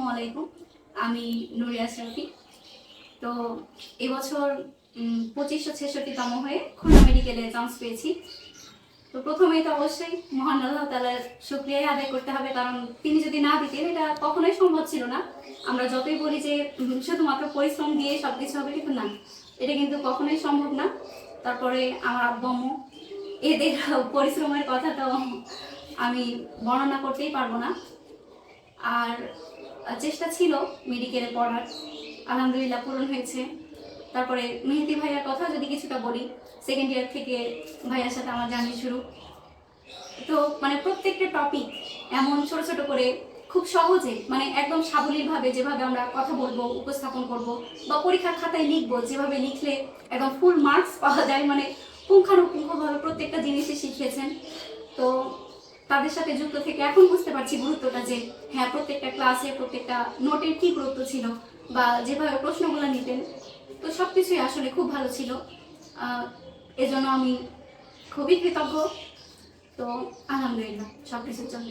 আসসালামু আলাইকুম। আমি নুরিয়া শফি। তো এবছর 2566তম হয়ে খুলনা মেডিকেলে চান্স পেয়েছি। তো প্রথমেই তো অবশ্যই মহান আল্লাহ তাআলার শুকরিয়া আদায় করতে হবে, কারণ তিনি যদি না দিতেন এটা কখনোই সম্ভব ছিল না। আমরা যতই বলি যে শুধুমাত্র পরিশ্রম দিয়ে সবকিছু হবে, কিন্তু না, এটা কিন্তু কখনোই সম্ভব না। তারপরে আমার আব্বু আম্মু, এদের পরিশ্রমের কথা তো আমি বর্ণনা করতেই পারবো না। আর চেষ্টা ছিল মেডিকেলে পড়ার, আলহামদুলিল্লাহ পূরণ হয়েছে। তারপরে মেহেদি ভাইয়ার কথা যদি কিছুটা বলি, সেকেন্ড ইয়ার থেকে ভাইয়ার সাথে আমার জার্নি শুরু। তো প্রত্যেকটা টপিক এমন ছোট ছোট করে খুব সহজে, একদম সাবলীলভাবে যেভাবে আমরা কথা বলবো, উপস্থাপন করব বা পরীক্ষার খাতায় লিখবো, যেভাবে লিখলে একদম ফুল মার্কস পাওয়া যায়, পুঙ্খানুপুঙ্খভাবে প্রত্যেকটা জিনিসই শিখিয়েছেন। তো তাদের সাথে যুক্ত থেকে এখন বুঝতে পারছি গুরুত্বটা, যে হ্যাঁ, প্রত্যেকটা ক্লাসে প্রত্যেকটা নোটের কি গুরুত্ব ছিল বা যেভাবে প্রশ্নগুলো নিতেন। তো সবকিছুই আসলে খুব ভালো ছিল। এজন্য আমি খুবই কৃতজ্ঞ। তো আলহামদুলিল্লাহ সবকিছুর জন্য।